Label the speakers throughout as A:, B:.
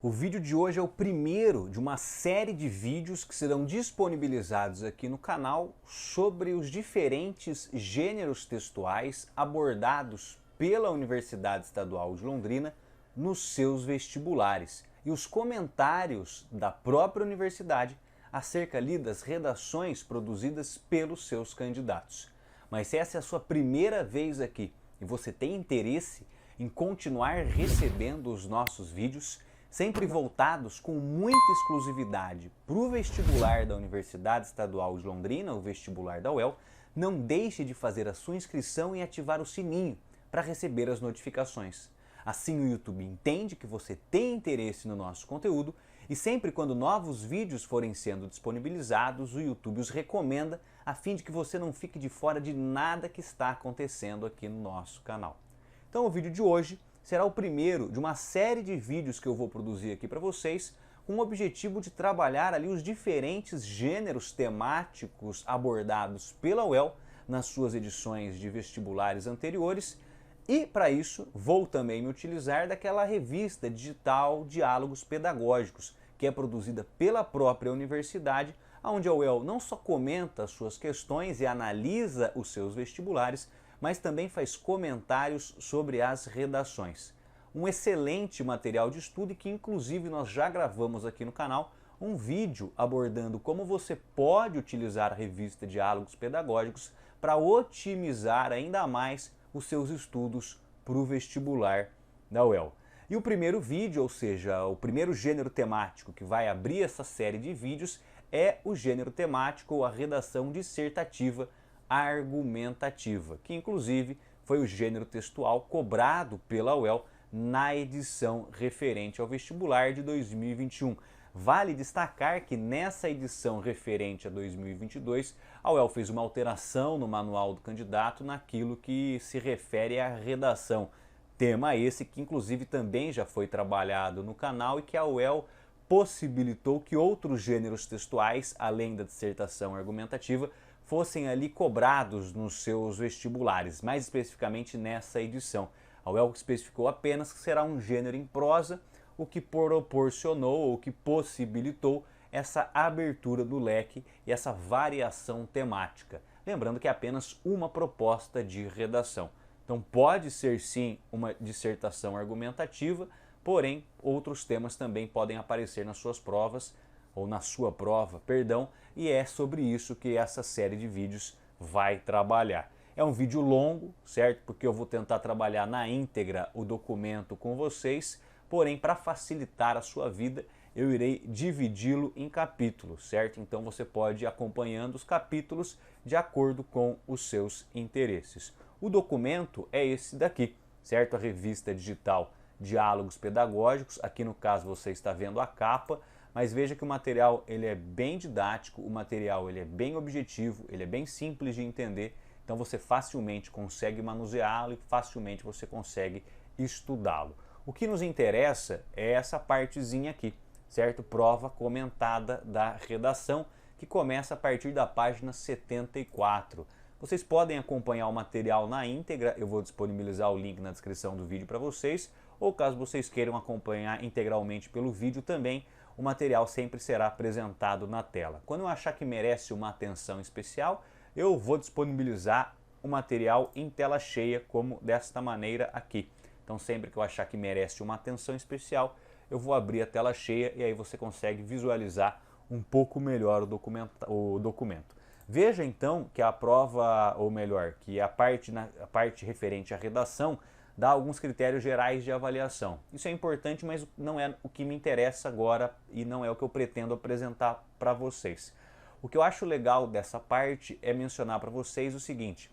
A: O vídeo de hoje é o primeiro de uma série de vídeos que serão disponibilizados aqui no canal sobre os diferentes gêneros textuais abordados pela Universidade Estadual de Londrina nos seus vestibulares e os comentários da própria universidade acerca ali das redações produzidas pelos seus candidatos. Mas se essa é a sua primeira vez aqui e você tem interesse em continuar recebendo os nossos vídeos, sempre voltados com muita exclusividade para o vestibular da Universidade Estadual de Londrina, o vestibular da UEL, não deixe de fazer a sua inscrição e ativar o sininho para receber as notificações. Assim o YouTube entende que você tem interesse no nosso conteúdo e sempre quando novos vídeos forem sendo disponibilizados, o YouTube os recomenda a fim de que você não fique de fora de nada que está acontecendo aqui no nosso canal. Então o vídeo de hoje será o primeiro de uma série de vídeos que eu vou produzir aqui para vocês com o objetivo de trabalhar ali os diferentes gêneros temáticos abordados pela UEL nas suas edições de vestibulares anteriores e para isso vou também me utilizar daquela revista digital Diálogos Pedagógicos que é produzida pela própria universidade, onde a UEL não só comenta as suas questões e analisa os seus vestibulares, mas também faz comentários sobre as redações. Um excelente material de estudo e que inclusive nós já gravamos aqui no canal um vídeo abordando como você pode utilizar a revista Diálogos Pedagógicos para otimizar ainda mais os seus estudos para o vestibular da UEL. E o primeiro vídeo, ou seja, o primeiro gênero temático que vai abrir essa série de vídeos é o gênero temático ou a redação dissertativa argumentativa, que inclusive foi o gênero textual cobrado pela UEL na edição referente ao vestibular de 2021. Vale destacar que nessa edição referente a 2022, a UEL fez uma alteração no manual do candidato naquilo que se refere à redação. Tema esse que inclusive também já foi trabalhado no canal e que a UEL possibilitou que outros gêneros textuais, além da dissertação argumentativa, fossem ali cobrados nos seus vestibulares, mais especificamente nessa edição. A UEL especificou apenas que será um gênero em prosa, o que proporcionou ou que possibilitou essa abertura do leque e essa variação temática. Lembrando que é apenas uma proposta de redação. Então pode ser sim uma dissertação argumentativa, porém outros temas também podem aparecer nas suas provas, ou na sua prova, perdão, e é sobre isso que essa série de vídeos vai trabalhar. É um vídeo longo, certo? Porque eu vou tentar trabalhar na íntegra o documento com vocês, porém para facilitar a sua vida, eu irei dividi-lo em capítulos, certo? Então você pode ir acompanhando os capítulos de acordo com os seus interesses. O documento é esse daqui, certo? A revista digital Diálogos Pedagógicos, aqui no caso você está vendo a capa, mas veja que o material ele é bem didático, o material ele é bem objetivo, ele é bem simples de entender, então você facilmente consegue manuseá-lo e facilmente você consegue estudá-lo. O que nos interessa é essa partezinha aqui, certo? Prova comentada da redação, que começa a partir da página 74. Vocês podem acompanhar o material na íntegra, eu vou disponibilizar o link na descrição do vídeo para vocês, ou caso vocês queiram acompanhar integralmente pelo vídeo também, o material sempre será apresentado na tela. Quando eu achar que merece uma atenção especial, eu vou disponibilizar o material em tela cheia, como desta maneira aqui. Então sempre que eu achar que merece uma atenção especial, eu vou abrir a tela cheia e aí você consegue visualizar um pouco melhor o documento. Veja então que a prova, ou melhor, que a parte referente à redação, dá alguns critérios gerais de avaliação. Isso é importante, mas não é o que me interessa agora e não é o que eu pretendo apresentar para vocês. O que eu acho legal dessa parte é mencionar para vocês o seguinte,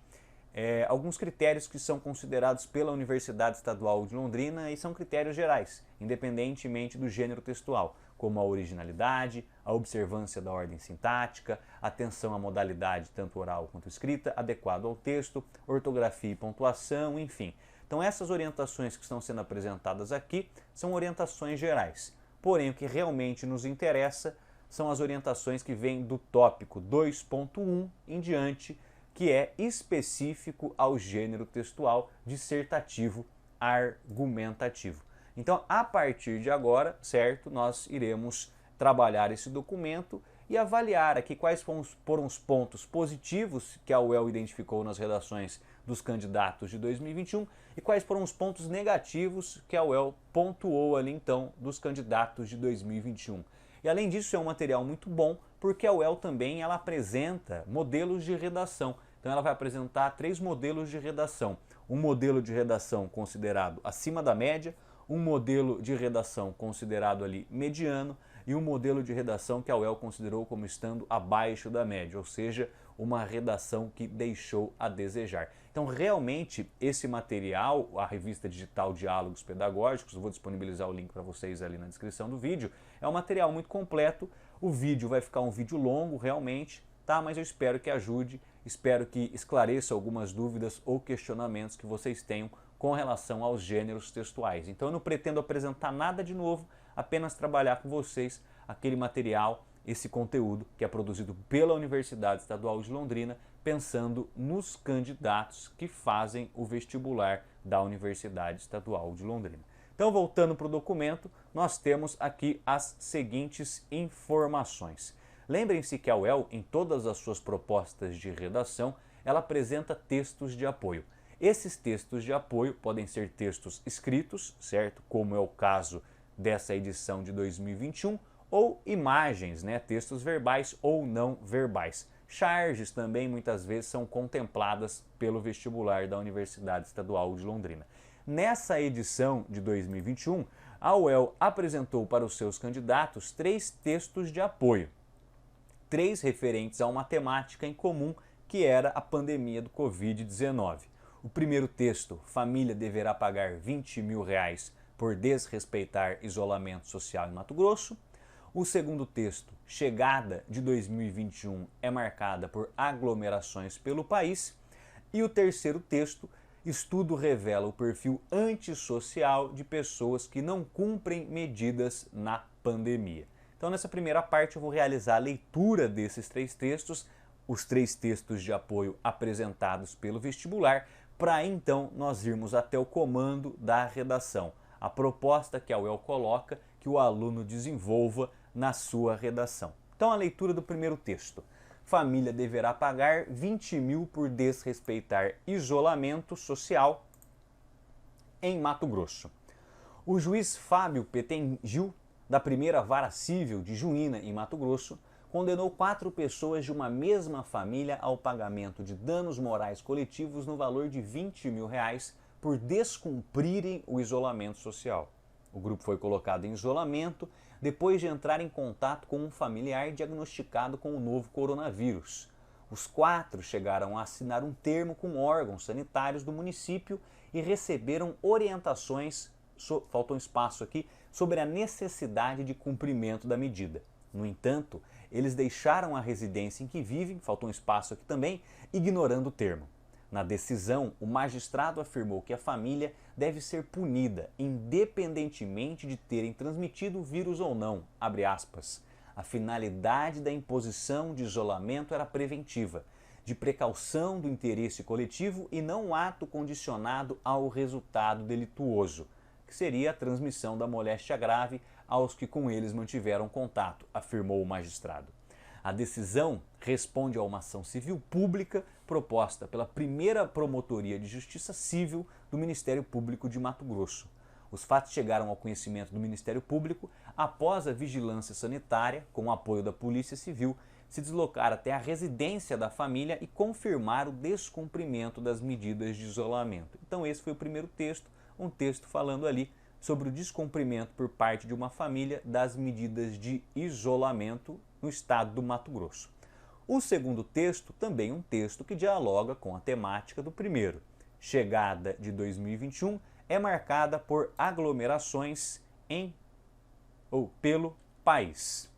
A: alguns critérios que são considerados pela Universidade Estadual de Londrina e são critérios gerais, independentemente do gênero textual, como a originalidade, a observância da ordem sintática, atenção à modalidade tanto oral quanto escrita, adequado ao texto, ortografia e pontuação, enfim. Então essas orientações que estão sendo apresentadas aqui são orientações gerais. Porém, o que realmente nos interessa são as orientações que vêm do tópico 2.1 em diante, que é específico ao gênero textual dissertativo argumentativo. Então, a partir de agora, certo, nós iremos trabalhar esse documento e avaliar aqui quais foram os pontos positivos que a UEL identificou nas redações dos candidatos de 2021 e quais foram os pontos negativos que a UEL pontuou ali então dos candidatos de 2021. E além disso é um material muito bom porque a UEL também ela apresenta modelos de redação. Então ela vai apresentar 3 modelos de redação. Um modelo de redação considerado acima da média, um modelo de redação considerado ali mediano e um modelo de redação que a UEL considerou como estando abaixo da média, ou seja, uma redação que deixou a desejar. Então realmente esse material, a revista digital Diálogos Pedagógicos, eu vou disponibilizar o link para vocês ali na descrição do vídeo, é um material muito completo. O vídeo vai ficar um vídeo longo realmente, tá? Mas eu espero que ajude, espero que esclareça algumas dúvidas ou questionamentos que vocês tenham com relação aos gêneros textuais. Então eu não pretendo apresentar nada de novo, apenas trabalhar com vocês aquele material, esse conteúdo que é produzido pela Universidade Estadual de Londrina, pensando nos candidatos que fazem o vestibular da Universidade Estadual de Londrina. Então, voltando para o documento, nós temos aqui as seguintes informações. Lembrem-se que a UEL, em todas as suas propostas de redação, ela apresenta textos de apoio. Esses textos de apoio podem ser textos escritos, certo? Como é o caso dessa edição de 2021, ou imagens, né? Textos verbais ou não verbais. Charges também muitas vezes são contempladas pelo vestibular da Universidade Estadual de Londrina. Nessa edição de 2021, a UEL apresentou para os seus candidatos 3 textos de apoio, 3 referentes a uma temática em comum que era a pandemia do Covid-19. O primeiro texto, família deverá pagar R$20 mil por desrespeitar isolamento social em Mato Grosso. O segundo texto, chegada de 2021 é marcada por aglomerações pelo país. E o terceiro texto, estudo revela o perfil antissocial de pessoas que não cumprem medidas na pandemia. Então nessa primeira parte eu vou realizar a leitura desses 3 textos, os 3 textos de apoio apresentados pelo vestibular, para então nós irmos até o comando da redação, a proposta que a UEL coloca que o aluno desenvolva na sua redação. Então a leitura do primeiro texto. Família deverá pagar 20 mil por desrespeitar isolamento social em Mato Grosso. O juiz Fábio Petengil, da primeira vara civil de Juína, em Mato Grosso, condenou 4 pessoas de uma mesma família ao pagamento de danos morais coletivos no valor de 20 mil por descumprirem o isolamento social. O grupo foi colocado em isolamento depois de entrar em contato com um familiar diagnosticado com o novo coronavírus. Os 4 chegaram a assinar um termo com órgãos sanitários do município e receberam orientações, faltou um espaço aqui, sobre a necessidade de cumprimento da medida. No entanto, eles deixaram a residência em que vivem, faltou um espaço aqui também, ignorando o termo. Na decisão, o magistrado afirmou que a família deve ser punida, independentemente de terem transmitido o vírus ou não. Abre aspas. A finalidade da imposição de isolamento era preventiva, de precaução do interesse coletivo e não um ato condicionado ao resultado delituoso, que seria a transmissão da moléstia grave aos que com eles mantiveram contato, afirmou o magistrado. A decisão responde a uma ação civil pública proposta pela primeira Promotoria de Justiça Civil do Ministério Público de Mato Grosso. Os fatos chegaram ao conhecimento do Ministério Público após a vigilância sanitária, com o apoio da Polícia Civil, se deslocar até a residência da família e confirmar o descumprimento das medidas de isolamento. Então esse foi o primeiro texto, um texto falando ali sobre o descumprimento por parte de uma família das medidas de isolamento no estado do Mato Grosso. O segundo texto, também um texto que dialoga com a temática do primeiro. Chegada de 2021 é marcada por aglomerações pelo país.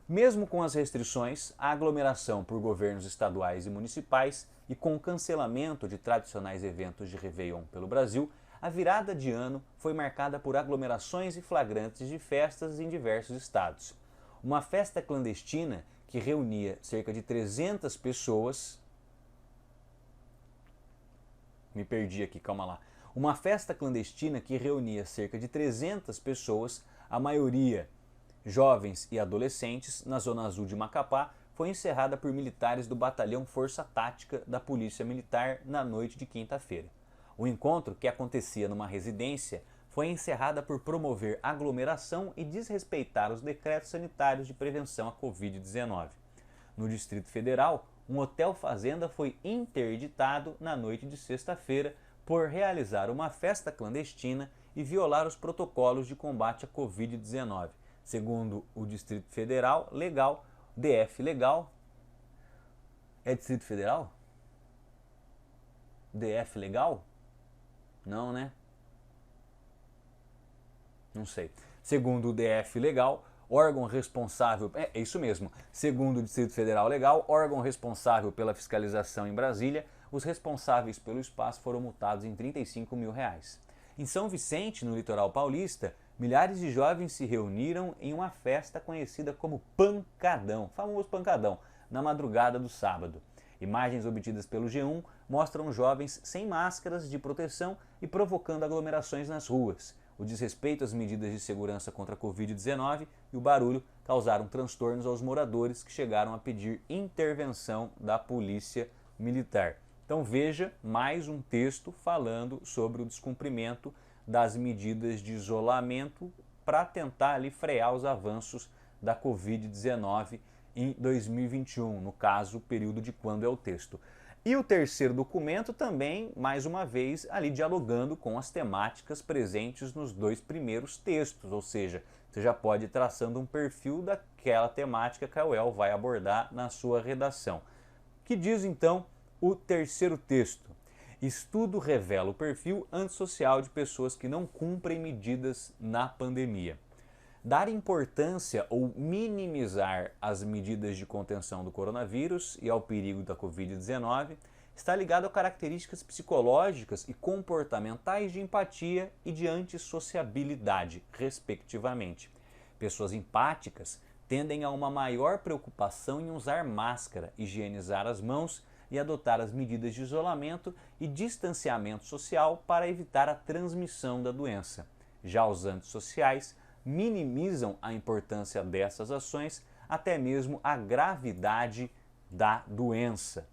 A: Mesmo com as restrições, a aglomeração por governos estaduais e municipais e com o cancelamento de tradicionais eventos de Réveillon pelo Brasil, a virada de ano foi marcada por aglomerações e flagrantes de festas em diversos estados. Uma festa clandestina que reunia cerca de 300 pessoas... Me perdi aqui, calma lá. Uma festa clandestina que reunia cerca de 300 pessoas, a maioria jovens e adolescentes, na Zona Azul de Macapá, foi encerrada por militares do Batalhão Força Tática da Polícia Militar na noite de quinta-feira. O encontro, que acontecia numa residência, foi encerrada por promover aglomeração e desrespeitar os decretos sanitários de prevenção à Covid-19. No Distrito Federal, um hotel-fazenda foi interditado na noite de sexta-feira por realizar uma festa clandestina e violar os protocolos de combate à Covid-19. Segundo o Distrito Federal Legal, DF Legal. É Distrito Federal? DF Legal? Não, né? Não sei. Segundo o DF Legal, órgão responsável... É isso mesmo. Segundo o Distrito Federal Legal, órgão responsável pela fiscalização em Brasília, os responsáveis pelo espaço foram multados em R$35 mil. Em São Vicente, no litoral paulista, milhares de jovens se reuniram em uma festa conhecida como Pancadão, famoso Pancadão, na madrugada do sábado. Imagens obtidas pelo G1 mostram jovens sem máscaras de proteção e provocando aglomerações nas ruas. O desrespeito às medidas de segurança contra a Covid-19 e o barulho causaram transtornos aos moradores que chegaram a pedir intervenção da polícia militar. Então veja mais um texto falando sobre o descumprimento das medidas de isolamento para tentar ali frear os avanços da Covid-19 em 2021, no caso, o período de quando é o texto. E o terceiro documento também, mais uma vez, ali dialogando com as temáticas presentes nos dois primeiros textos, ou seja, você já pode ir traçando um perfil daquela temática que a UEL vai abordar na sua redação. Que diz então o terceiro texto? Estudo revela o perfil antissocial de pessoas que não cumprem medidas na pandemia. Dar importância ou minimizar as medidas de contenção do coronavírus e ao perigo da Covid-19 está ligado a características psicológicas e comportamentais de empatia e de antissociabilidade, respectivamente. Pessoas empáticas tendem a uma maior preocupação em usar máscara, higienizar as mãos e adotar as medidas de isolamento e distanciamento social para evitar a transmissão da doença. Já os antissociais minimizam a importância dessas ações, até mesmo a gravidade da doença.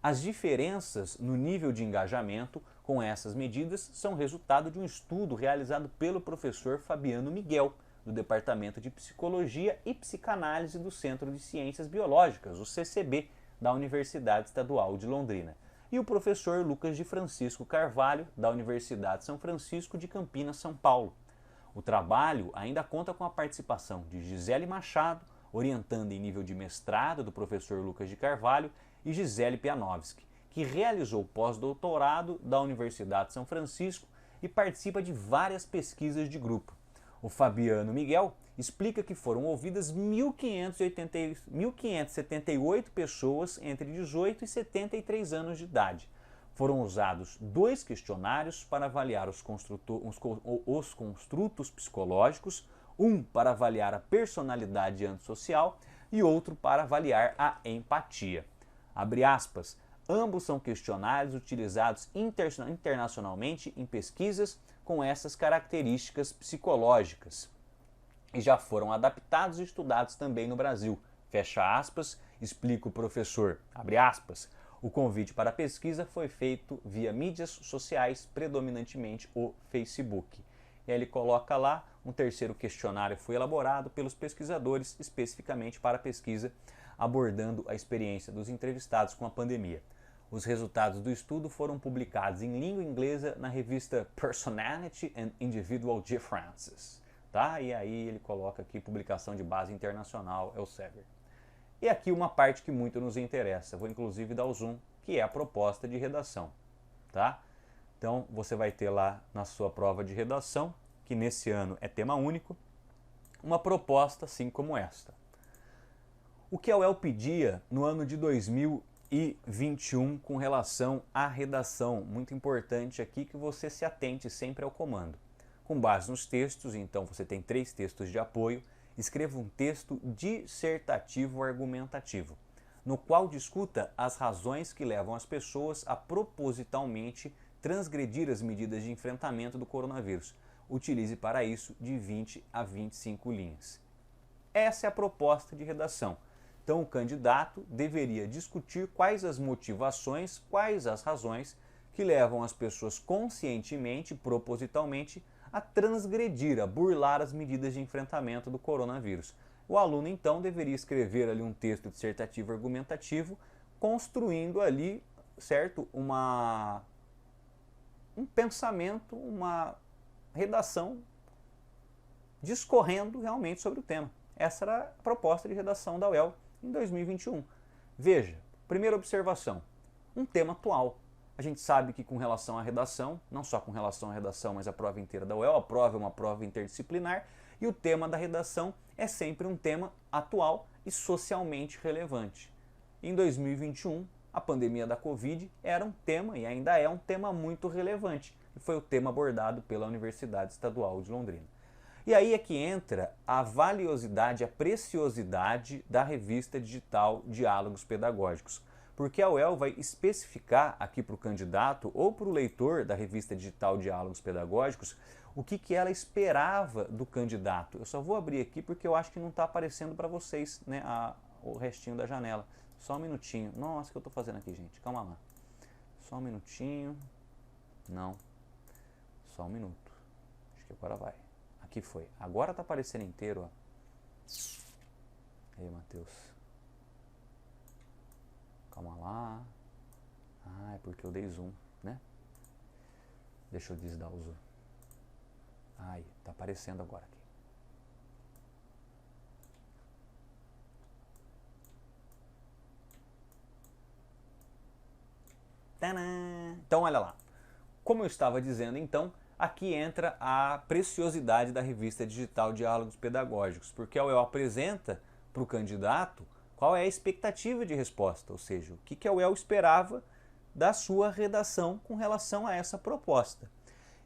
A: As diferenças no nível de engajamento com essas medidas são resultado de um estudo realizado pelo professor Fabiano Miguel, do Departamento de Psicologia e Psicanálise do Centro de Ciências Biológicas, o CCB, da Universidade Estadual de Londrina, e o professor Lucas de Francisco Carvalho, da Universidade São Francisco de Campinas, São Paulo. O trabalho ainda conta com a participação de Gisele Machado, orientando em nível de mestrado do professor Lucas de Carvalho, e Gisele Pianovski, que realizou pós-doutorado da Universidade de São Francisco e participa de várias pesquisas de grupo. O Fabiano Miguel explica que foram ouvidas 1.578 pessoas entre 18 e 73 anos de idade. Foram usados 2 questionários para avaliar os construtos psicológicos, um para avaliar a personalidade antissocial e outro para avaliar a empatia. Abre aspas, ambos são questionários utilizados internacionalmente em pesquisas com essas características psicológicas e já foram adaptados e estudados também no Brasil. Fecha aspas, explica o professor, abre aspas. O convite para a pesquisa foi feito via mídias sociais, predominantemente o Facebook. E aí ele coloca lá, um terceiro questionário foi elaborado pelos pesquisadores especificamente para a pesquisa, abordando a experiência dos entrevistados com a pandemia. Os resultados do estudo foram publicados em língua inglesa na revista Personality and Individual Differences. Tá? E aí ele coloca aqui publicação de base internacional, Elsevier. E aqui uma parte que muito nos interessa, vou inclusive dar o zoom, que é a proposta de redação. Tá? Então você vai ter lá na sua prova de redação, que nesse ano é tema único, uma proposta assim como esta. O que a UEL pedia no ano de 2021 com relação à redação? Muito importante aqui que você se atente sempre ao comando. Com base nos textos, então você tem 3 textos de apoio, escreva um texto dissertativo argumentativo, no qual discuta as razões que levam as pessoas a propositalmente transgredir as medidas de enfrentamento do coronavírus. Utilize para isso de 20 a 25 linhas. Essa é a proposta de redação. Então o candidato deveria discutir quais as motivações, quais as razões que levam as pessoas conscientemente, propositalmente, a transgredir, a burlar as medidas de enfrentamento do coronavírus. O aluno então deveria escrever ali um texto dissertativo argumentativo, construindo ali, certo, um pensamento, uma redação, discorrendo realmente sobre o tema. Essa era a proposta de redação da UEL em 2021. Veja, primeira observação, um tema atual. A gente sabe que com relação à redação, não só com relação à redação, mas a prova inteira da UEL, a prova é uma prova interdisciplinar e o tema da redação é sempre um tema atual e socialmente relevante. Em 2021, a pandemia da Covid era um tema e ainda é um tema muito relevante e foi o tema abordado pela Universidade Estadual de Londrina. E aí é que entra a valiosidade, a preciosidade da revista digital Diálogos Pedagógicos. Porque a UEL vai especificar aqui para o candidato ou para o leitor da revista digital Diálogos Pedagógicos o que ela esperava do candidato. Eu só vou abrir aqui porque eu acho que não está aparecendo para vocês, né, o restinho da janela. Só um minutinho. Nossa, o que eu estou fazendo aqui, gente? Calma lá. Só um minutinho. Não. Só um minuto. Acho que agora vai. Aqui foi. Agora está aparecendo inteiro, ó. Aí, Matheus. Calma lá. Ah, é porque eu dei zoom, né? Deixa eu desdar o zoom. Ai, tá aparecendo agora aqui. Tadã! Então, olha lá. Como eu estava dizendo, então, aqui entra a preciosidade da revista digital Diálogos Pedagógicos, porque a UEL apresenta para o candidato qual é a expectativa de resposta, ou seja, o que a UEL esperava da sua redação com relação a essa proposta.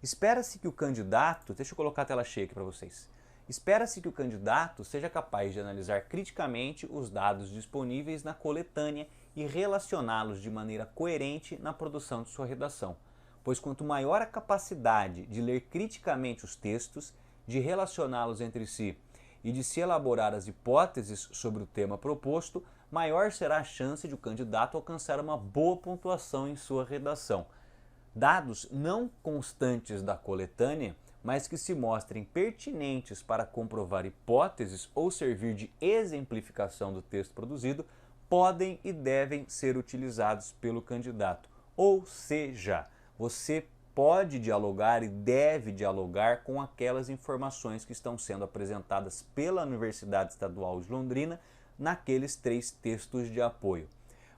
A: Espera-se que o candidato, deixa eu colocar a tela cheia aqui para vocês, espera-se que o candidato seja capaz de analisar criticamente os dados disponíveis na coletânea e relacioná-los de maneira coerente na produção de sua redação, pois quanto maior a capacidade de ler criticamente os textos, de relacioná-los entre si e de se elaborar as hipóteses sobre o tema proposto, maior será a chance de o candidato alcançar uma boa pontuação em sua redação. Dados não constantes da coletânea, mas que se mostrem pertinentes para comprovar hipóteses ou servir de exemplificação do texto produzido, podem e devem ser utilizados pelo candidato. Ou seja, você pode dialogar e deve dialogar com aquelas informações que estão sendo apresentadas pela Universidade Estadual de Londrina naqueles 3 textos de apoio.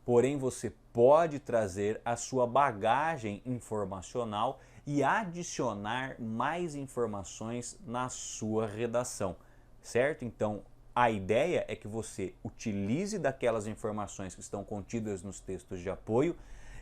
A: Porém, você pode trazer a sua bagagem informacional e adicionar mais informações na sua redação, certo? Então, a ideia é que você utilize daquelas informações que estão contidas nos textos de apoio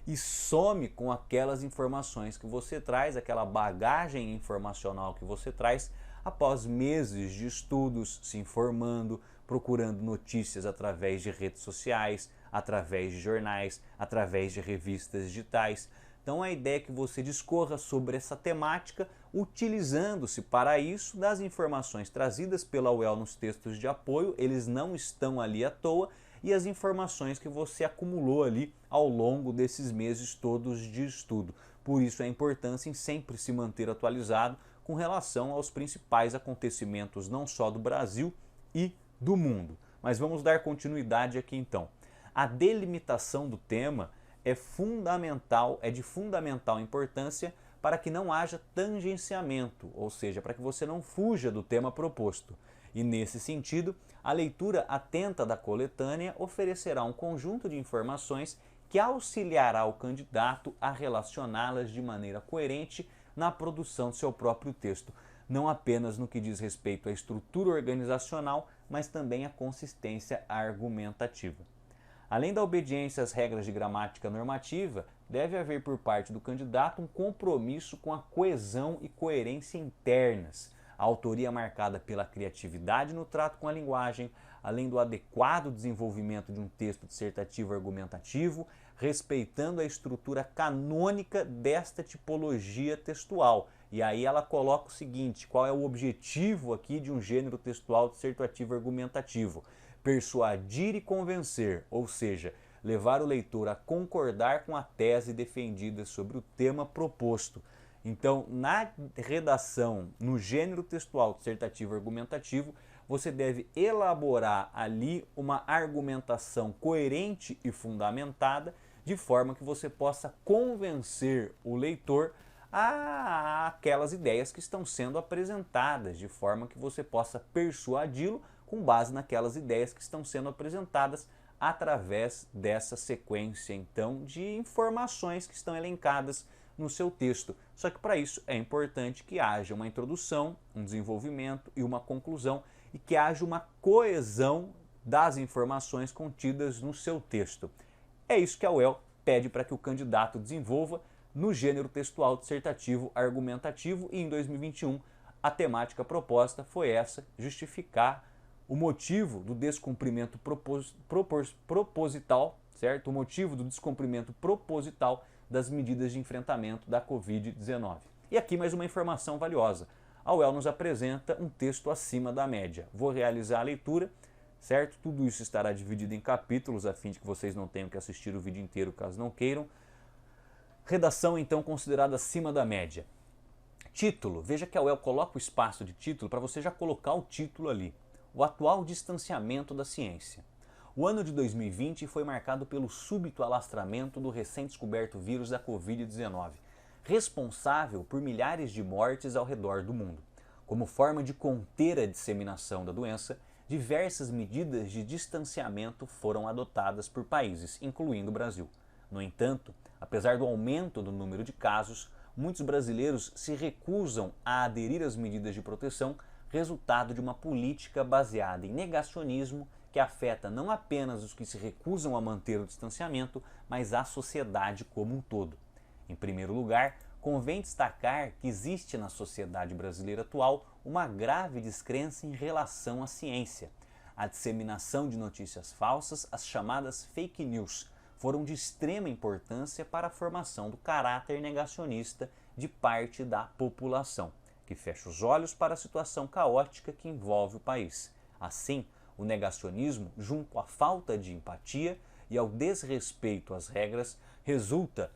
A: e some com aquelas informações que você traz, aquela bagagem informacional que você traz após meses de estudos, se informando, procurando notícias através de redes sociais, através de jornais, através de revistas digitais. Então a ideia é que você discorra sobre essa temática, utilizando-se para isso das informações trazidas pela UEL nos textos de apoio, eles não estão ali à toa, e as informações que você acumulou ali ao longo desses meses todos de estudo. Por isso a importância em sempre se manter atualizado com relação aos principais acontecimentos não só do Brasil e do mundo. Mas vamos dar continuidade aqui então. A delimitação do tema é fundamental, é de fundamental importância para que não haja tangenciamento, ou seja, para que você não fuja do tema proposto. E nesse sentido, a leitura atenta da coletânea oferecerá um conjunto de informações que auxiliará o candidato a relacioná-las de maneira coerente na produção do seu próprio texto, não apenas no que diz respeito à estrutura organizacional, mas também à consistência argumentativa. Além da obediência às regras de gramática normativa, deve haver por parte do candidato um compromisso com a coesão e coerência internas, a autoria marcada pela criatividade no trato com a linguagem, além do adequado desenvolvimento de um texto dissertativo argumentativo, respeitando a estrutura canônica desta tipologia textual. E aí ela coloca o seguinte: qual é o objetivo aqui de um gênero textual dissertativo argumentativo? Persuadir e convencer, ou seja, levar o leitor a concordar com a tese defendida sobre o tema proposto. Então, na redação, no gênero textual dissertativo argumentativo, você deve elaborar ali uma argumentação coerente e fundamentada, de forma que você possa convencer o leitor a aquelas ideias que estão sendo apresentadas, de forma que você possa persuadi-lo com base naquelas ideias que estão sendo apresentadas através dessa sequência, então, de informações que estão elencadas no seu texto. Só que para isso é importante que haja uma introdução, um desenvolvimento e uma conclusão, e que haja uma coesão das informações contidas no seu texto. É isso que a UEL pede para que o candidato desenvolva no gênero textual dissertativo argumentativo, e em 2021 a temática proposta foi essa: justificar o motivo do descumprimento proposital, certo? O motivo do descumprimento proposital das medidas de enfrentamento da Covid-19. E aqui mais uma informação valiosa. A UEL nos apresenta um texto acima da média. Vou realizar a leitura, certo? Tudo isso estará dividido em capítulos, a fim de que vocês não tenham que assistir o vídeo inteiro caso não queiram. Redação, então, considerada acima da média. Título. Veja que a UEL coloca o espaço de título para você já colocar o título ali. O atual distanciamento da ciência. O ano de 2020 foi marcado pelo súbito alastramento do recém-descoberto vírus da Covid-19, responsável por milhares de mortes ao redor do mundo. Como forma de conter a disseminação da doença, diversas medidas de distanciamento foram adotadas por países, incluindo o Brasil. No entanto, apesar do aumento do número de casos, muitos brasileiros se recusam a aderir às medidas de proteção, resultado de uma política baseada em negacionismo que afeta não apenas os que se recusam a manter o distanciamento, mas a sociedade como um todo. Em primeiro lugar, convém destacar que existe na sociedade brasileira atual uma grave descrença em relação à ciência. A disseminação de notícias falsas, as chamadas fake news, foram de extrema importância para a formação do caráter negacionista de parte da população, que fecha os olhos para a situação caótica que envolve o país. Assim, o negacionismo, junto à falta de empatia e ao desrespeito às regras, resulta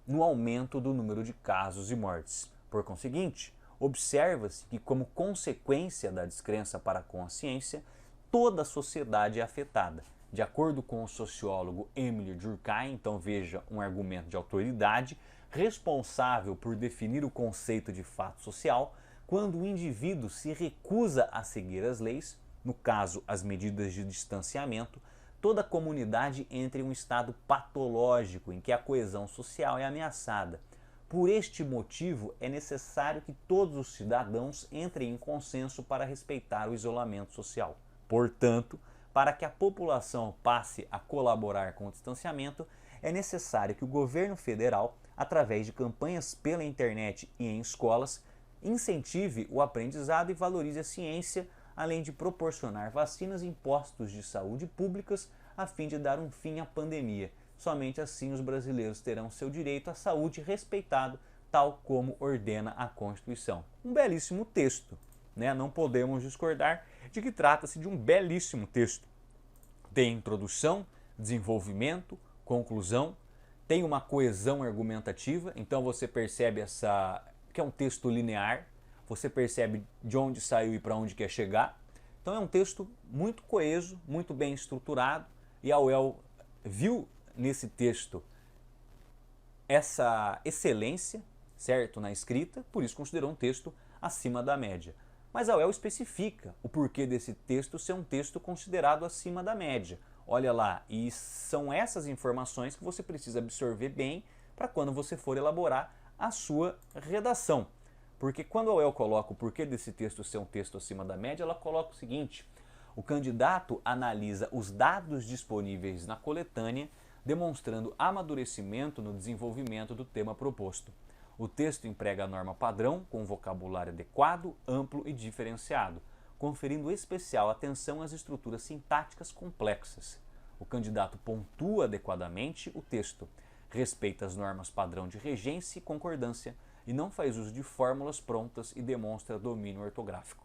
A: no aumento do número de casos e mortes. Por conseguinte, observa-se que, como consequência da descrença para com a ciência, toda a sociedade é afetada. De acordo com o sociólogo Emile Durkheim, então veja um argumento de autoridade, responsável por definir o conceito de fato social, quando o indivíduo se recusa a seguir as leis, no caso as medidas de distanciamento, toda a comunidade entra em um estado patológico em que a coesão social é ameaçada. Por este motivo, é necessário que todos os cidadãos entrem em consenso para respeitar o isolamento social. Portanto, para que a população passe a colaborar com o distanciamento, é necessário que o governo federal, através de campanhas pela internet e em escolas, incentive o aprendizado e valorize a ciência, além de proporcionar vacinas em postos de saúde públicas a fim de dar um fim à pandemia. Somente assim os brasileiros terão seu direito à saúde respeitado, tal como ordena a Constituição. Um belíssimo texto, né? Não podemos discordar de que trata-se de um belíssimo texto. Tem introdução, desenvolvimento, conclusão, tem uma coesão argumentativa, então você percebe que é um texto linear, você percebe de onde saiu e para onde quer chegar. Então é um texto muito coeso, muito bem estruturado, e a UEL viu nesse texto essa excelência, certo, na escrita, por isso considerou um texto acima da média. Mas a UEL especifica o porquê desse texto ser um texto considerado acima da média. Olha lá, e são essas informações que você precisa absorver bem para quando você for elaborar a sua redação. Porque quando a UEL coloca o porquê desse texto ser um texto acima da média, ela coloca o seguinte: o candidato analisa os dados disponíveis na coletânea, demonstrando amadurecimento no desenvolvimento do tema proposto. O texto emprega a norma padrão com um vocabulário adequado, amplo e diferenciado, conferindo especial atenção às estruturas sintáticas complexas. O candidato pontua adequadamente o texto, respeita as normas padrão de regência e concordância e não faz uso de fórmulas prontas e demonstra domínio ortográfico.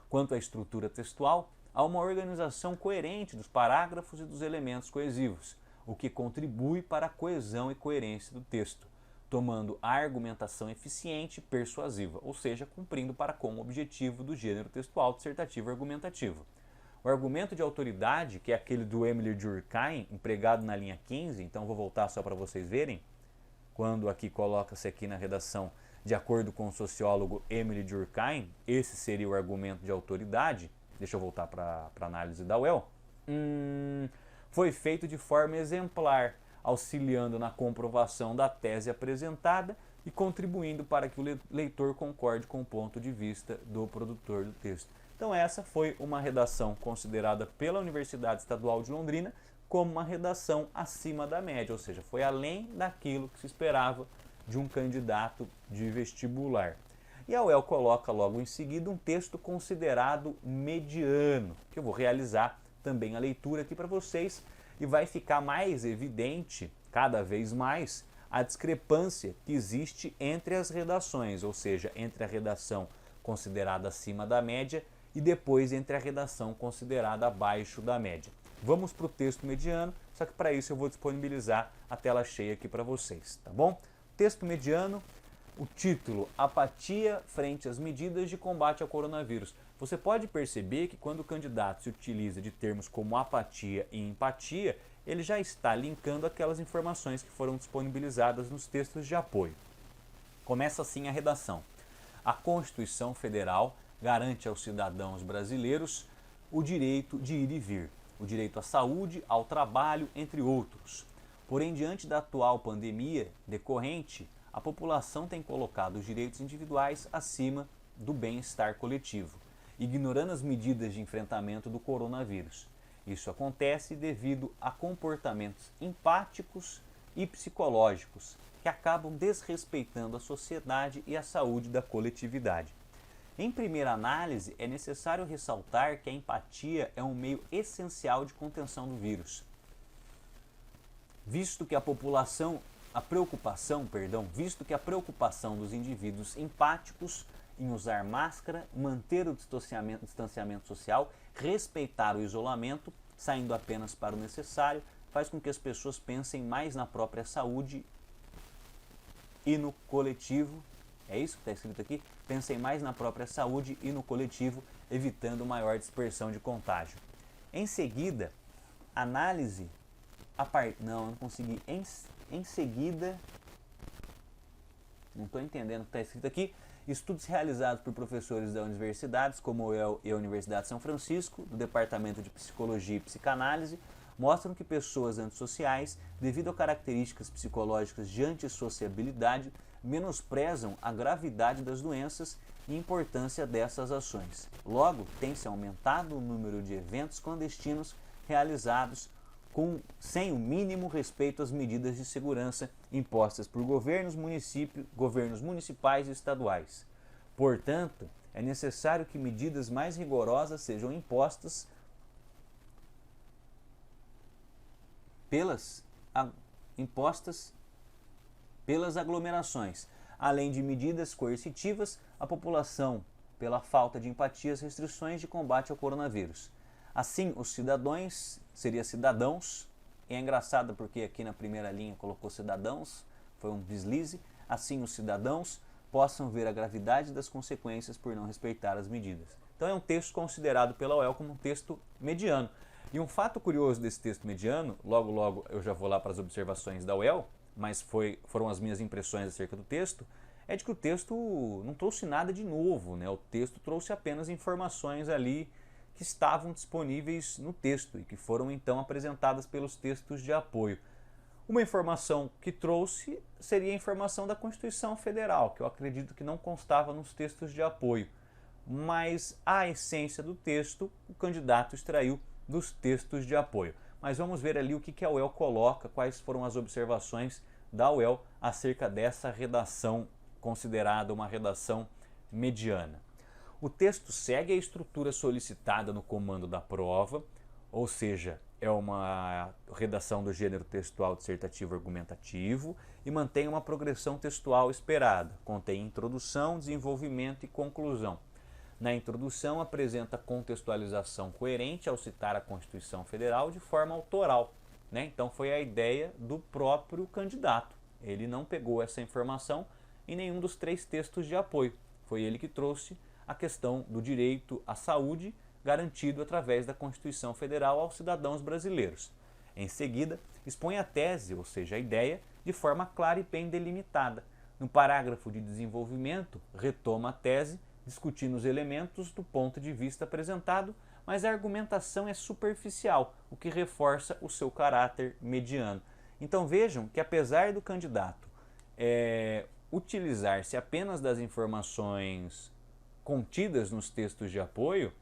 A: Quanto à estrutura textual, há uma organização coerente dos parágrafos e dos elementos coesivos, o que contribui para a coesão e coerência do texto, tomando a argumentação eficiente e persuasiva, ou seja, cumprindo para com o objetivo do gênero textual dissertativo argumentativo. O argumento de autoridade, que é aquele do Émile Durkheim, empregado na linha 15, então vou voltar só para vocês verem, quando aqui coloca-se aqui na redação, de acordo com o sociólogo Émile Durkheim, esse seria o argumento de autoridade, deixa eu voltar para a análise da UEL, foi feito de forma exemplar, auxiliando na comprovação da tese apresentada e contribuindo para que o leitor concorde com o ponto de vista do produtor do texto. Então essa foi uma redação considerada pela Universidade Estadual de Londrina como uma redação acima da média, ou seja, foi além daquilo que se esperava de um candidato de vestibular. E a UEL coloca logo em seguida um texto considerado mediano, que eu vou realizar também a leitura aqui para vocês, e vai ficar mais evidente, cada vez mais, a discrepância que existe entre as redações, ou seja, entre a redação considerada acima da média e depois entre a redação considerada abaixo da média. Vamos para o texto mediano, só que para isso eu vou disponibilizar a tela cheia aqui para vocês, tá bom? Texto mediano, o título, Apatia frente às medidas de combate ao coronavírus. Você pode perceber que quando o candidato se utiliza de termos como apatia e empatia, ele já está linkando aquelas informações que foram disponibilizadas nos textos de apoio. Começa assim a redação. A Constituição Federal garante aos cidadãos brasileiros o direito de ir e vir, o direito à saúde, ao trabalho, entre outros. Porém, diante da atual pandemia decorrente, a população tem colocado os direitos individuais acima do bem-estar coletivo, ignorando as medidas de enfrentamento do coronavírus. Isso acontece devido a comportamentos empáticos e psicológicos que acabam desrespeitando a sociedade e a saúde da coletividade. Em primeira análise, é necessário ressaltar que a empatia é um meio essencial de contenção do vírus, visto que a preocupação dos indivíduos empáticos em usar máscara, manter o distanciamento social, respeitar o isolamento, saindo apenas para o necessário, faz com que as pessoas pensem mais na própria saúde e no coletivo. É isso que está escrito aqui? Pensem mais na própria saúde e no coletivo, evitando maior dispersão de contágio. Em seguida, análise... Não, eu não consegui. Em seguida... Não estou entendendo o que está escrito aqui. Estudos realizados por professores da universidades, como o UEL e a Universidade de São Francisco, do Departamento de Psicologia e Psicanálise, mostram que pessoas antissociais, devido a características psicológicas de antissociabilidade, menosprezam a gravidade das doenças e a importância dessas ações. Logo, tem-se aumentado o número de eventos clandestinos realizados sem o mínimo respeito às medidas de segurança impostas por governos municipais e estaduais. Portanto, é necessário que medidas mais rigorosas sejam impostas pelas aglomerações, além de medidas coercitivas à população pela falta de empatia às restrições de combate ao coronavírus. Assim, os cidadãos, seria cidadãos, e é engraçado porque aqui na primeira linha colocou cidadãos, foi um deslize, assim os cidadãos possam ver a gravidade das consequências por não respeitar as medidas. Então é um texto considerado pela UEL como um texto mediano. E um fato curioso desse texto mediano, logo eu já vou lá para as observações da UEL, mas foram as minhas impressões acerca do texto, é de que o texto não trouxe nada de novo, né? O texto trouxe apenas informações ali que estavam disponíveis no texto e que foram então apresentadas pelos textos de apoio. Uma informação que trouxe seria a informação da Constituição Federal, que eu acredito que não constava nos textos de apoio, mas a essência do texto o candidato extraiu dos textos de apoio. Mas vamos ver ali o que a UEL coloca, quais foram as observações da UEL acerca dessa redação considerada uma redação mediana. O texto segue a estrutura solicitada no comando da prova, ou seja, é uma redação do gênero textual dissertativo argumentativo e mantém uma progressão textual esperada. Contém introdução, desenvolvimento e conclusão. Na introdução, apresenta contextualização coerente ao citar a Constituição Federal de forma autoral, né? Então foi a ideia do próprio candidato. Ele não pegou essa informação em nenhum dos 3 textos de apoio. Foi ele que trouxe a questão do direito à saúde garantido através da Constituição Federal aos cidadãos brasileiros. Em seguida, expõe a tese, ou seja, a ideia, de forma clara e bem delimitada. No parágrafo de desenvolvimento, retoma a tese, discutindo os elementos do ponto de vista apresentado, mas a argumentação é superficial, o que reforça o seu caráter mediano. Então vejam que apesar do candidato utilizar-se apenas das informações contidas nos textos de apoio,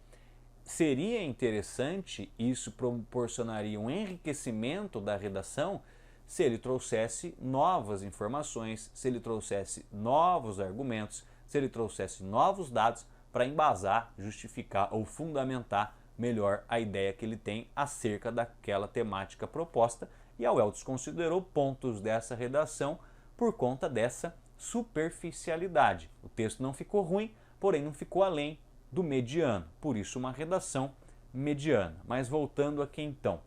A: seria interessante, isso proporcionaria um enriquecimento da redação, se ele trouxesse novas informações, se ele trouxesse novos argumentos, se ele trouxesse novos dados para embasar, justificar ou fundamentar melhor a ideia que ele tem acerca daquela temática proposta, e a UEL desconsiderou pontos dessa redação por conta dessa superficialidade. O texto não ficou ruim, porém não ficou além do mediano, por isso uma redação mediana. Mas voltando aqui então,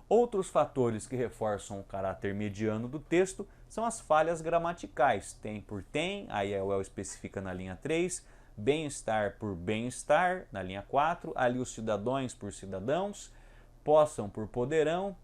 A: outros fatores que reforçam o caráter mediano do texto são as falhas gramaticais. Tem por tem, aí a UEL especifica na linha 3, bem-estar por bem-estar, na linha 4, ali os cidadãos por cidadãos, possam por poderão,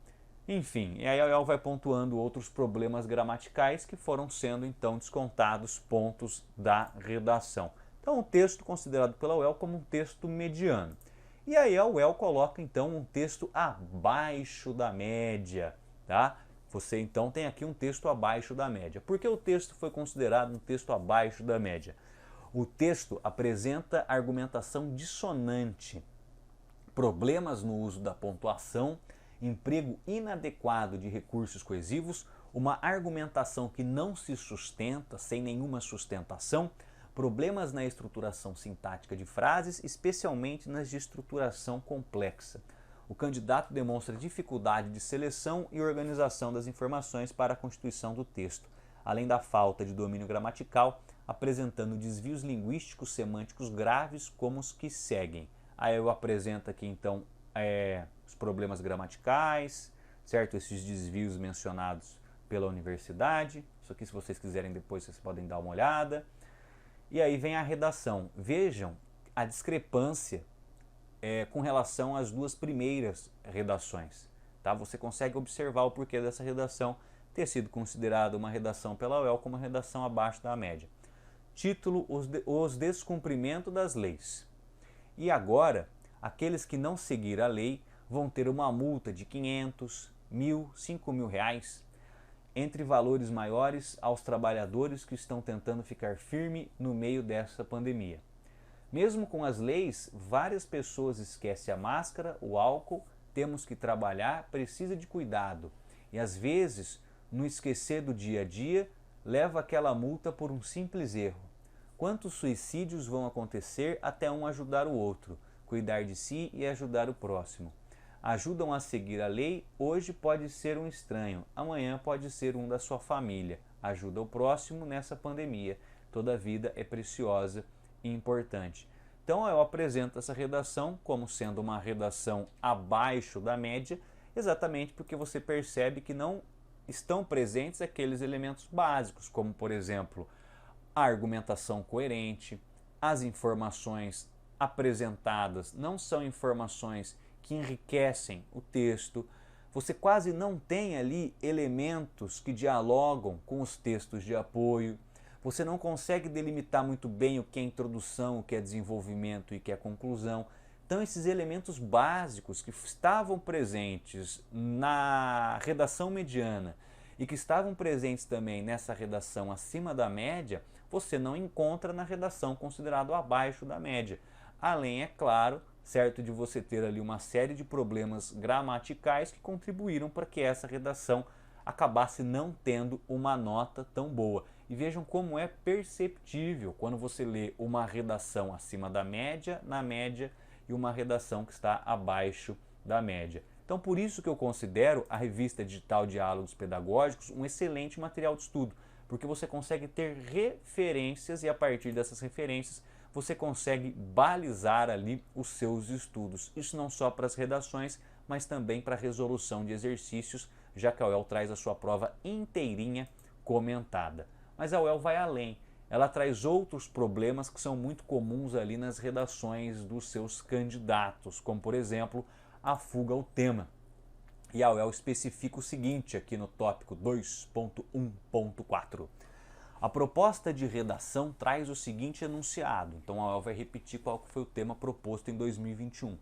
A: enfim, e aí a UEL vai pontuando outros problemas gramaticais que foram sendo então descontados pontos da redação. Então o texto considerado pela UEL como um texto mediano. E aí a UEL coloca então um texto abaixo da média, tá? Você então tem aqui um texto abaixo da média. Por que o texto foi considerado um texto abaixo da média? O texto apresenta argumentação dissonante, problemas no uso da pontuação, emprego inadequado de recursos coesivos, uma argumentação que não se sustenta, sem nenhuma sustentação, problemas na estruturação sintática de frases, especialmente nas de estruturação complexa. O candidato demonstra dificuldade de seleção e organização das informações para a constituição do texto, além da falta de domínio gramatical, apresentando desvios linguísticos semânticos graves como os que seguem. Aí eu apresento aqui então os problemas gramaticais, certo? Esses desvios mencionados pela universidade. Isso aqui, se vocês quiserem depois, vocês podem dar uma olhada. E aí vem a redação. Vejam a discrepância com relação às 2 primeiras redações. Tá? Você consegue observar o porquê dessa redação ter sido considerada uma redação pela UEL como uma redação abaixo da média. Título: Os descumprimentos das leis. E agora, aqueles que não seguir a lei vão ter uma multa de 500, 1.000, 5.000 reais, entre valores maiores aos trabalhadores que estão tentando ficar firme no meio dessa pandemia. Mesmo com as leis, várias pessoas esquecem a máscara, o álcool, temos que trabalhar, precisa de cuidado. E às vezes, no esquecer do dia a dia, leva aquela multa por um simples erro. Quantos suicídios vão acontecer até um ajudar o outro, cuidar de si e ajudar o próximo? Ajudam a seguir a lei, hoje pode ser um estranho, amanhã pode ser um da sua família. Ajuda o próximo nessa pandemia. Toda vida é preciosa e importante. Então eu apresento essa redação como sendo uma redação abaixo da média, exatamente porque você percebe que não estão presentes aqueles elementos básicos, como por exemplo, a argumentação coerente, as informações apresentadas não são informações que enriquecem o texto, você quase não tem ali elementos que dialogam com os textos de apoio, você não consegue delimitar muito bem o que é introdução, o que é desenvolvimento e o que é conclusão. Então esses elementos básicos que estavam presentes na redação mediana e que estavam presentes também nessa redação acima da média, você não encontra na redação considerada abaixo da média. Além, é claro, certo, de você ter ali uma série de problemas gramaticais que contribuíram para que essa redação acabasse não tendo uma nota tão boa. E vejam como é perceptível quando você lê uma redação acima da média, na média, e uma redação que está abaixo da média. Então, por isso que eu considero a revista digital Diálogos Pedagógicos um excelente material de estudo, porque você consegue ter referências e a partir dessas referências você consegue balizar ali os seus estudos. Isso não só para as redações, mas também para a resolução de exercícios, já que a UEL traz a sua prova inteirinha comentada. Mas a UEL vai além. Ela traz outros problemas que são muito comuns ali nas redações dos seus candidatos, como por exemplo a fuga ao tema. E a UEL especifica o seguinte aqui no tópico 2.1.4. A proposta de redação traz o seguinte enunciado, então a UEL vai repetir qual foi o tema proposto em 2021.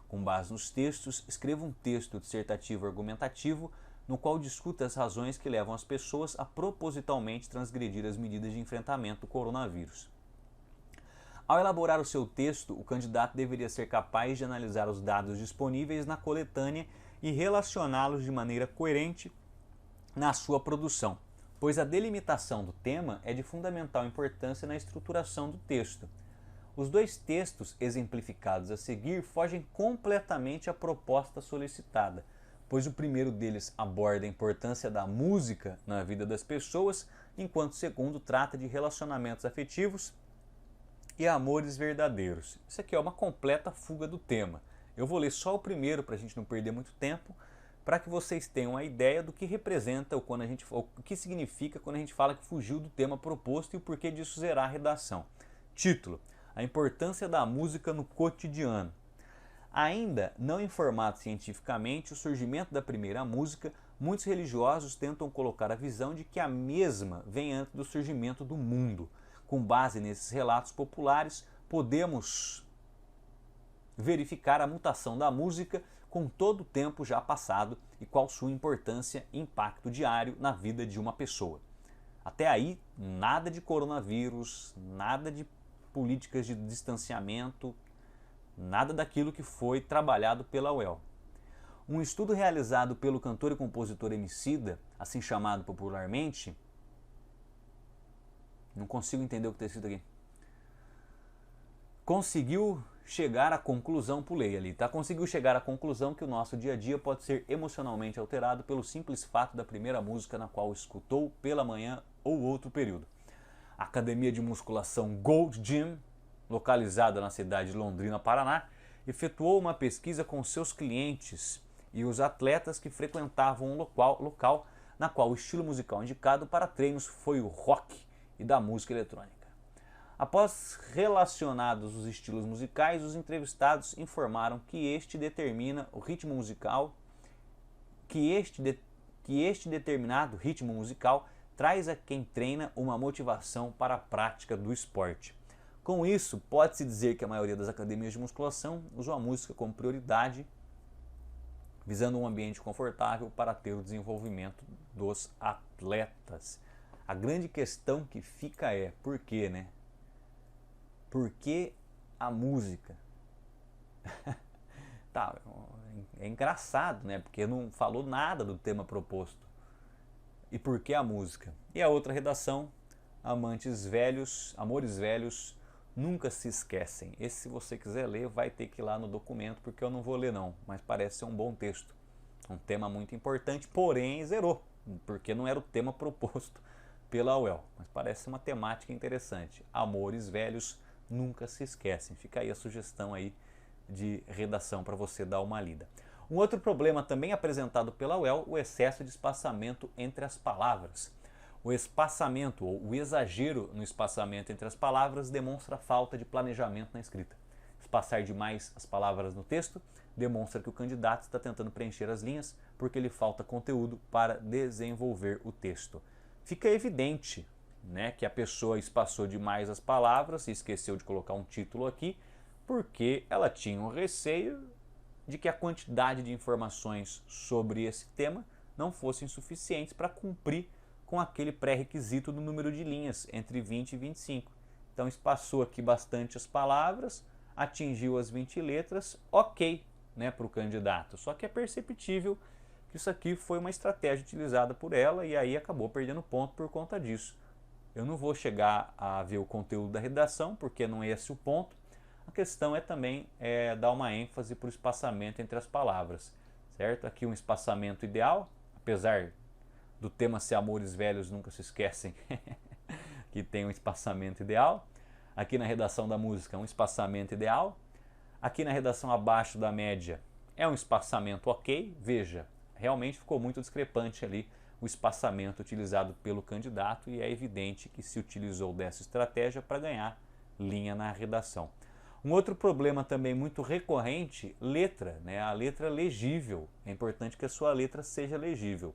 A: Com base nos textos, escreva um texto dissertativo argumentativo no qual discuta as razões que levam as pessoas a propositalmente transgredir as medidas de enfrentamento do coronavírus. Ao elaborar o seu texto, o candidato deveria ser capaz de analisar os dados disponíveis na coletânea e relacioná-los de maneira coerente na sua produção, pois a delimitação do tema é de fundamental importância na estruturação do texto. Os dois textos exemplificados a seguir fogem completamente à proposta solicitada, pois o primeiro deles aborda a importância da música na vida das pessoas, enquanto o segundo trata de relacionamentos afetivos e amores verdadeiros. Isso aqui é uma completa fuga do tema. Eu vou ler só o primeiro para a gente não perder muito tempo, para que vocês tenham a ideia do que representa o que significa quando a gente fala que fugiu do tema proposto e o porquê disso zerar a redação. Título: A importância da música no cotidiano. Ainda não informado cientificamente o surgimento da primeira música, muitos religiosos tentam colocar a visão de que a mesma vem antes do surgimento do mundo. Com base nesses relatos populares, podemos verificar a mutação da música com todo o tempo já passado e qual sua importância e impacto diário na vida de uma pessoa. Até aí, nada de coronavírus, nada de políticas de distanciamento, nada daquilo que foi trabalhado pela UEL. Um estudo realizado pelo cantor e compositor Emicida, assim chamado popularmente, não consigo entender o que está escrito aqui, conseguiu chegar à conclusão, pulei ali, tá? Conseguiu chegar à conclusão que o nosso dia a dia pode ser emocionalmente alterado pelo simples fato da primeira música na qual escutou pela manhã ou outro período. A Academia de Musculação Gold Gym, localizada na cidade de Londrina, Paraná, efetuou uma pesquisa com seus clientes e os atletas que frequentavam um local na qual o estilo musical indicado para treinos foi o rock e da música eletrônica. Após relacionados os estilos musicais, os entrevistados informaram que este determina o ritmo musical, que este determinado ritmo musical traz a quem treina uma motivação para a prática do esporte. Com isso, pode-se dizer que a maioria das academias de musculação usam a música como prioridade, visando um ambiente confortável para ter o desenvolvimento dos atletas. A grande questão que fica é, por quê, né? Por que a música? Tá, é engraçado, né? Porque não falou nada do tema proposto. E por que a música? E a outra redação, amores velhos nunca se esquecem. Esse, se você quiser ler, vai ter que ir lá no documento, porque eu não vou ler não, mas parece ser um bom texto. Um tema muito importante, porém zerou, porque não era o tema proposto pela UEL, mas parece uma temática interessante. Amores velhos nunca se esquecem. Fica aí a sugestão aí de redação para você dar uma lida. Um outro problema também apresentado pela UEL, o excesso de espaçamento entre as palavras. O espaçamento ou o exagero no espaçamento entre as palavras demonstra falta de planejamento na escrita. Espaçar demais as palavras no texto demonstra que o candidato está tentando preencher as linhas porque lhe falta conteúdo para desenvolver o texto. Fica evidente, né, que a pessoa espaçou demais as palavras e esqueceu de colocar um título aqui porque ela tinha um receio de que a quantidade de informações sobre esse tema não fossem suficientes para cumprir com aquele pré-requisito do número de linhas, entre 20 e 25. Então espaçou aqui bastante as palavras, atingiu as 20 letras, ok, né, para o candidato. Só que é perceptível que isso aqui foi uma estratégia utilizada por ela e aí acabou perdendo ponto por conta disso. Eu não vou chegar a ver o conteúdo da redação, porque não é esse o ponto. A questão é também dar uma ênfase para o espaçamento entre as palavras, certo? Aqui um espaçamento ideal, apesar do tema ser Amores Velhos Nunca Se Esquecem, que tem um espaçamento ideal. Aqui na redação da música, um espaçamento ideal. Aqui na redação abaixo da média é um espaçamento ok. Veja, realmente ficou muito discrepante ali o espaçamento utilizado pelo candidato e é evidente que se utilizou dessa estratégia para ganhar linha na redação. Um outro problema também muito recorrente, letra, né? A letra legível. É importante que a sua letra seja legível.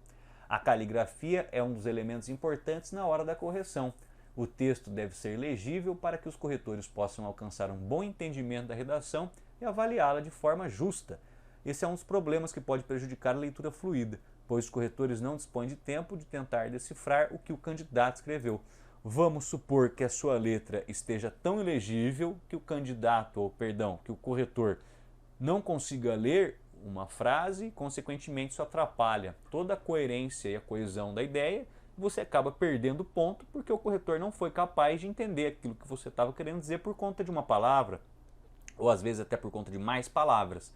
A: A caligrafia é um dos elementos importantes na hora da correção. O texto deve ser legível para que os corretores possam alcançar um bom entendimento da redação e avaliá-la de forma justa. Esse é um dos problemas que pode prejudicar a leitura fluida, pois os corretores não dispõem de tempo de tentar decifrar o que o candidato escreveu. Vamos supor que a sua letra esteja tão ilegível que o candidato, ou perdão, que o corretor não consiga ler uma frase e, consequentemente, isso atrapalha toda a coerência e a coesão da ideia. Você acaba perdendo ponto porque o corretor não foi capaz de entender aquilo que você estava querendo dizer por conta de uma palavra, ou às vezes até por conta de mais palavras.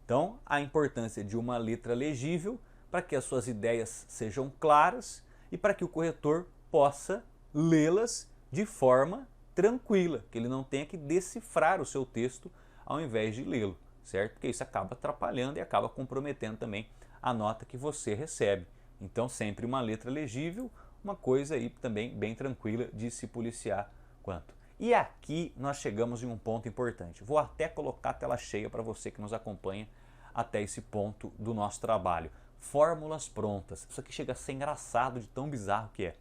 A: Então, a importância de uma letra legível para que as suas ideias sejam claras e para que o corretor possa lê-las de forma tranquila, que ele não tenha que decifrar o seu texto ao invés de lê-lo, certo? Porque isso acaba atrapalhando e acaba comprometendo também a nota que você recebe. Então, sempre uma letra legível, uma coisa aí também bem tranquila de se policiar quanto. E aqui nós chegamos em um ponto importante. Vou até colocar a tela cheia para você que nos acompanha até esse ponto do nosso trabalho. Fórmulas prontas. Isso aqui chega a ser engraçado de tão bizarro que é.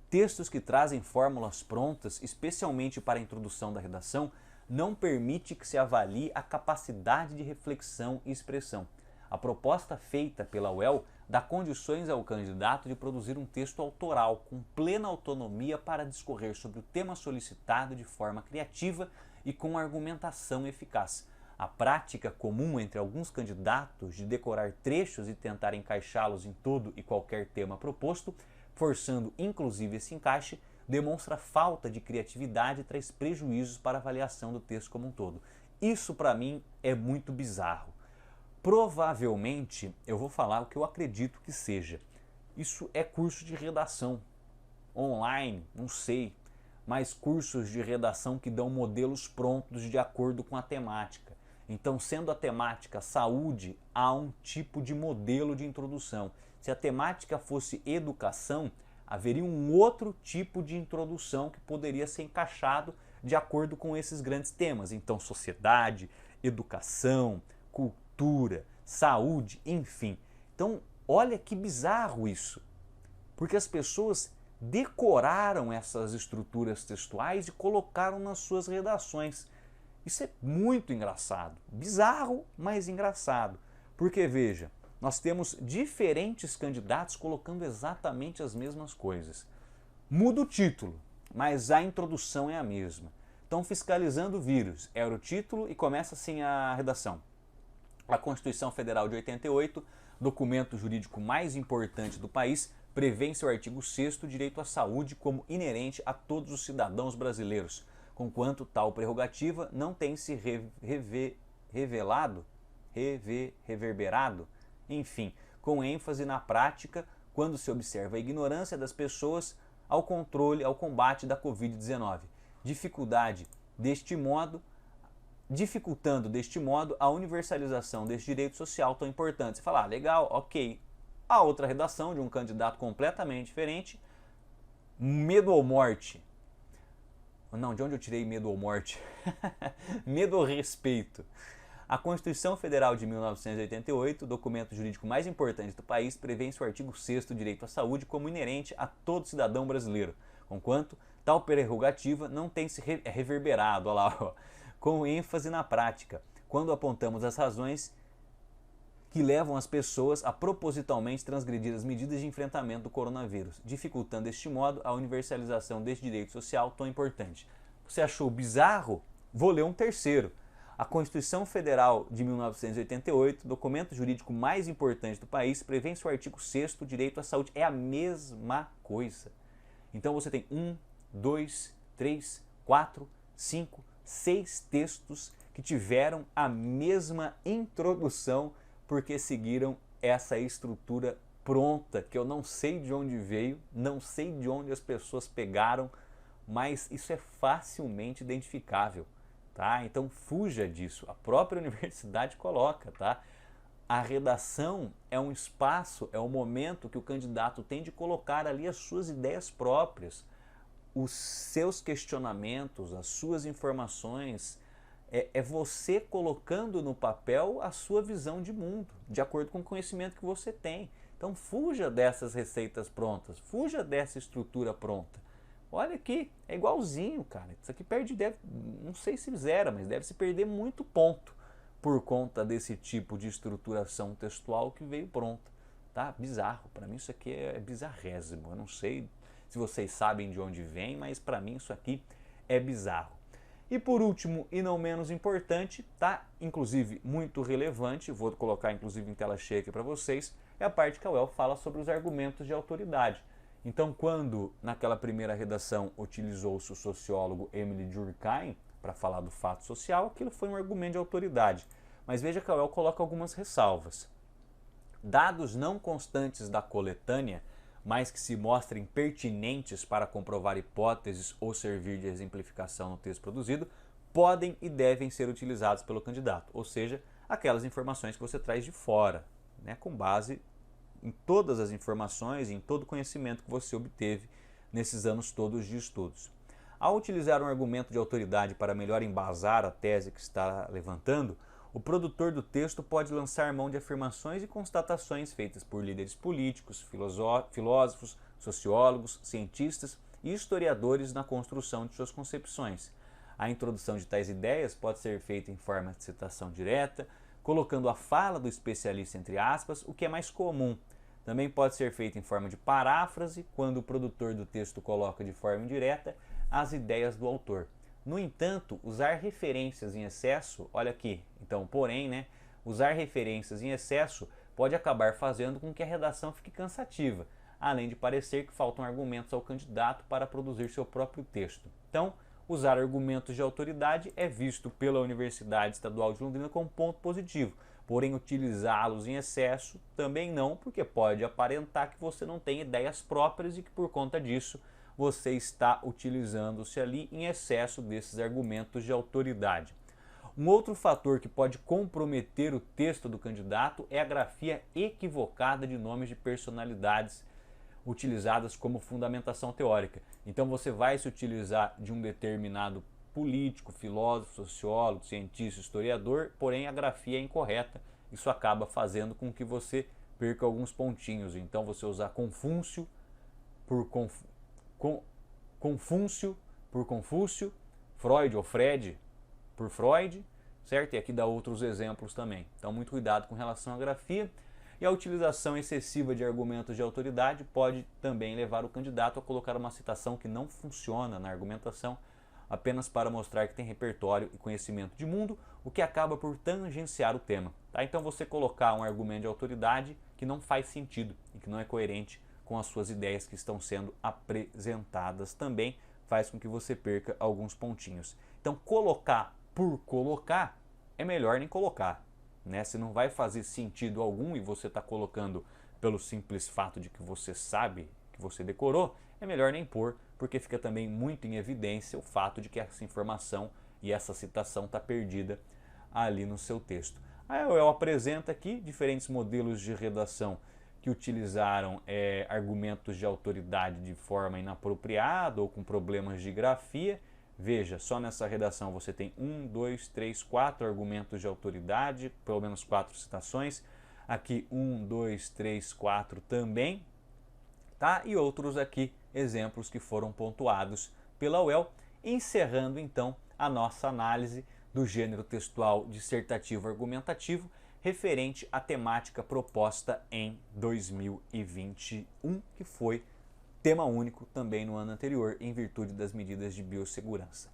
A: Textos que trazem fórmulas prontas, especialmente para a introdução da redação, não permite que se avalie a capacidade de reflexão e expressão. A proposta feita pela UEL dá condições ao candidato de produzir um texto autoral com plena autonomia para discorrer sobre o tema solicitado de forma criativa e com argumentação eficaz. A prática comum entre alguns candidatos de decorar trechos e tentar encaixá-los em todo e qualquer tema proposto, forçando inclusive esse encaixe, demonstra falta de criatividade e traz prejuízos para a avaliação do texto como um todo. Isso para mim é muito bizarro. Provavelmente eu vou falar o que eu acredito que seja. Isso é curso de redação. Online, não sei, mas cursos de redação que dão modelos prontos de acordo com a temática. Então, sendo a temática saúde, há um tipo de modelo de introdução. Se a temática fosse educação, haveria um outro tipo de introdução que poderia ser encaixado de acordo com esses grandes temas. Então, sociedade, educação, cultura, saúde, enfim. Então, olha que bizarro isso. Porque as pessoas decoraram essas estruturas textuais e colocaram nas suas redações. Isso é muito engraçado. Bizarro, mas engraçado. Porque, veja, nós temos diferentes candidatos colocando exatamente as mesmas coisas. Muda o título, mas a introdução é a mesma. Então, fiscalizando o vírus, era o título e começa assim a redação. A Constituição Federal de 88, documento jurídico mais importante do país, prevê em seu artigo 6º o direito à saúde como inerente a todos os cidadãos brasileiros, conquanto tal prerrogativa não tem se reverberado, enfim, com ênfase na prática quando se observa a ignorância das pessoas ao controle, ao combate da Covid-19, dificultando deste modo a universalização deste direito social tão importante. Você fala, legal, ok. A outra redação de um candidato completamente diferente, medo ou morte. Não, de onde eu tirei medo ou morte? Medo ou respeito. A Constituição Federal de 1988, documento jurídico mais importante do país, prevê em seu artigo 6º o direito à saúde como inerente a todo cidadão brasileiro, conquanto tal prerrogativa não tem se reverberado, olha lá, ó, com ênfase na prática, quando apontamos as razões que levam as pessoas a propositalmente transgredir as medidas de enfrentamento do coronavírus, dificultando deste modo a universalização deste direito social tão importante. Você achou bizarro? Vou ler um terceiro. A Constituição Federal de 1988, documento jurídico mais importante do país, prevê em seu artigo 6º o direito à saúde. É a mesma coisa. Então você tem 1, 2, 3, 4, 5, 6 textos que tiveram a mesma introdução porque seguiram essa estrutura pronta, que eu não sei de onde veio, não sei de onde as pessoas pegaram, mas isso é facilmente identificável, tá? Então fuja disso. A própria universidade coloca, tá? A redação é um espaço, é um momento que o candidato tem de colocar ali as suas ideias próprias, os seus questionamentos, as suas informações. É você colocando no papel a sua visão de mundo, de acordo com o conhecimento que você tem. Então fuja dessas receitas prontas, fuja dessa estrutura pronta. Olha aqui, é igualzinho, cara. Isso aqui perde, não sei se zera, mas deve se perder muito ponto por conta desse tipo de estruturação textual que veio pronta. Tá? Bizarro, para mim isso aqui é bizarrésimo. Eu não sei se vocês sabem de onde vem, mas para mim isso aqui é bizarro. E por último, e não menos importante, tá? Inclusive muito relevante, vou colocar inclusive em tela cheia aqui para vocês, é a parte que a UEL fala sobre os argumentos de autoridade. Então, quando naquela primeira redação utilizou-se o sociólogo Emile Durkheim para falar do fato social, aquilo foi um argumento de autoridade. Mas veja que a UEL coloca algumas ressalvas. Dados não constantes da coletânea, mas que se mostrem pertinentes para comprovar hipóteses ou servir de exemplificação no texto produzido, podem e devem ser utilizados pelo candidato, ou seja, aquelas informações que você traz de fora, né, com base em todas as informações, em todo o conhecimento que você obteve nesses anos todos de estudos. Ao utilizar um argumento de autoridade para melhor embasar a tese que está levantando, o produtor do texto pode lançar mão de afirmações e constatações feitas por líderes políticos, filósofos, sociólogos, cientistas e historiadores na construção de suas concepções. A introdução de tais ideias pode ser feita em forma de citação direta, colocando a fala do especialista entre aspas, o que é mais comum. Também pode ser feita em forma de paráfrase, quando o produtor do texto coloca de forma indireta as ideias do autor. No entanto, usar referências em excesso, olha aqui, então, porém, né, usar referências em excesso pode acabar fazendo com que a redação fique cansativa, além de parecer que faltam argumentos ao candidato para produzir seu próprio texto. Então, usar argumentos de autoridade é visto pela Universidade Estadual de Londrina como ponto positivo, porém utilizá-los em excesso também não, porque pode aparentar que você não tem ideias próprias e que por conta disso você está utilizando-se ali em excesso desses argumentos de autoridade. Um outro fator que pode comprometer o texto do candidato é a grafia equivocada de nomes de personalidades utilizadas como fundamentação teórica. Então você vai se utilizar de um determinado político, filósofo, sociólogo, cientista, historiador, porém a grafia é incorreta. Isso acaba fazendo com que você perca alguns pontinhos. Então você usar Confúcio por Confúcio, Freud ou Fred por Freud, certo? E aqui dá outros exemplos também. Então muito cuidado com relação à grafia. E a utilização excessiva de argumentos de autoridade pode também levar o candidato a colocar uma citação que não funciona na argumentação, apenas para mostrar que tem repertório e conhecimento de mundo, o que acaba por tangenciar o tema. Tá? Então você colocar um argumento de autoridade que não faz sentido e que não é coerente com as suas ideias que estão sendo apresentadas também faz com que você perca alguns pontinhos. Então colocar por colocar é melhor nem colocar. Né? Se não vai fazer sentido algum e você está colocando pelo simples fato de que você sabe, que você decorou, é melhor nem pôr, porque fica também muito em evidência o fato de que essa informação e essa citação está perdida ali no seu texto. A UEL apresenta aqui diferentes modelos de redação que utilizaram argumentos de autoridade de forma inapropriada ou com problemas de grafia. Veja, só nessa redação você tem 1, 2, 3, 4 argumentos de autoridade, pelo menos 4 citações. Aqui 1, 2, 3, 4 também, tá? E outros aqui, exemplos que foram pontuados pela UEL, encerrando então a nossa análise do gênero textual dissertativo argumentativo referente à temática proposta em 2021, que foi tema único também no ano anterior, em virtude das medidas de biossegurança.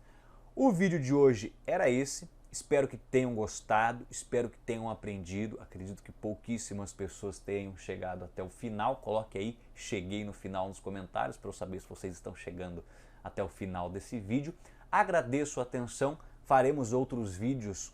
A: O vídeo de hoje era esse, espero que tenham gostado, espero que tenham aprendido, acredito que pouquíssimas pessoas tenham chegado até o final, coloque aí, cheguei no final nos comentários para eu saber se vocês estão chegando até o final desse vídeo. Agradeço a atenção, faremos outros vídeos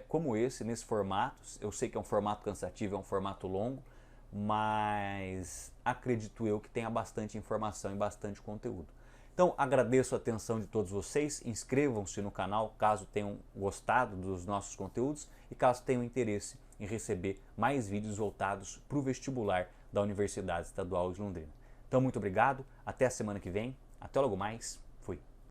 A: como esse, nesse formato. Eu sei que é um formato cansativo, é um formato longo, mas acredito eu que tenha bastante informação e bastante conteúdo. Então agradeço a atenção de todos vocês, inscrevam-se no canal caso tenham gostado dos nossos conteúdos e caso tenham interesse em receber mais vídeos voltados para o vestibular da Universidade Estadual de Londrina. Então muito obrigado, até a semana que vem, até logo mais.